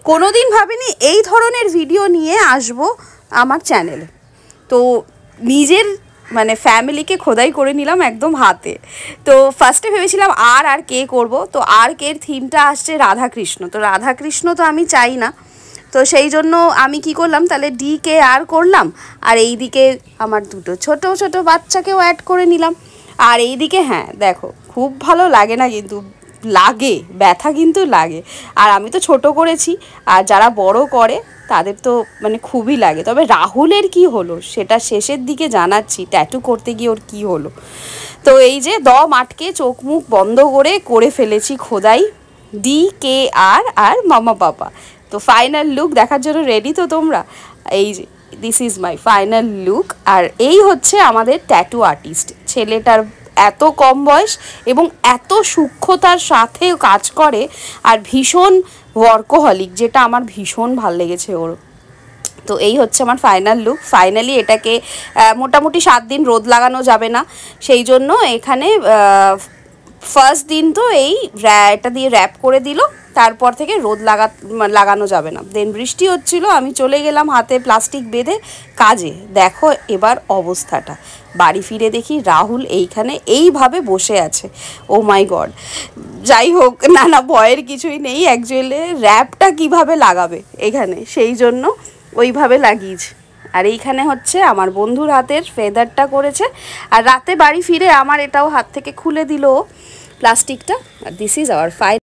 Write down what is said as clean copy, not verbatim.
কোনোদিন ভাবিনি এই ধরনের ভিডিও নিয়ে আসব আমার চ্যানেলে। তো নিজের মানে ফ্যামিলিকে খোদাই করে নিলাম একদম হাতে। তো ফার্স্টে ভেবেছিলাম আর কে করব, তো আর কের থিমটা আসছে রাধাকৃষ্ণ। তো রাধাকৃষ্ণ তো আমি চাই না, তো সেই জন্য আমি কি করলাম, তাহলে ডি কে আর করলাম, আর এই দিকে আমার দুটো ছোট ছোট বাচ্চাকেও অ্যাড করে নিলাম। আর এই দিকে হ্যাঁ দেখো, খুব ভালো লাগে না কিন্তু, লাগে ব্যথা কিন্তু লাগে। আর আমি তো ছোট করেছি, আর যারা বড় করে তাদের তো মানে খুবই লাগে। তবে রাহুলের কি হলো সেটা শেষের দিকে জানাচ্ছি, ট্যাটু করতে গিয়ে ওর কি হলো। তো এই যে দম আটকে চোখ মুখ বন্ধ করে ফেলেছি খোদাই ডি কে আর মামা পাপা। তো ফাইনাল লুক দেখার জন্য রেডি তো তোমরা? এই যে this is my final look. আর এই হচ্ছে আমাদের ট্যাটু আর্টিস্ট। ছেলেটার এত কম বয়স এবং এত সূক্ষ্মতার সাথে কাজ করে, আর ভীষণ ওয়ার্কোহলিক, যেটা আমার ভীষণ ভাল লেগেছে ওর। তো এই হচ্ছে আমার ফাইনাল লুক। ফাইনালি এটাকে মোটামুটি 7 দিন রোদ লাগানো যাবে না, সেই জন্য এখানে ফার্স্ট দিন তো এটা দিয়ে র্যাপ করে দিল, তারপর থেকে রোদ লাগানো যাবে না। দেন বৃষ্টি হচ্ছিল, আমি চলে গেলাম হাতে প্লাস্টিক বেঁধে কাজে। দেখো এবার অবস্থাটা, বাড়ি ফিরে দেখি রাহুল এইখানে এইভাবে বসে আছে। ও মাই গড। যাই হোক, না ভয়ের কিছুই নেই, অ্যাকচুয়ালি র্যাপটা কিভাবে লাগাবে এখানে, সেই জন্য ওইভাবে লাগিয়েছে। আর এইখানে হচ্ছে আমার বন্ধুর হাতের ফেদারটা করেছে। আর রাতে বাড়ি ফিরে আমার এটাও হাত থেকে খুলে দিল প্লাস্টিকটা। আর দিস ইজ আওয়ার ফাইনাল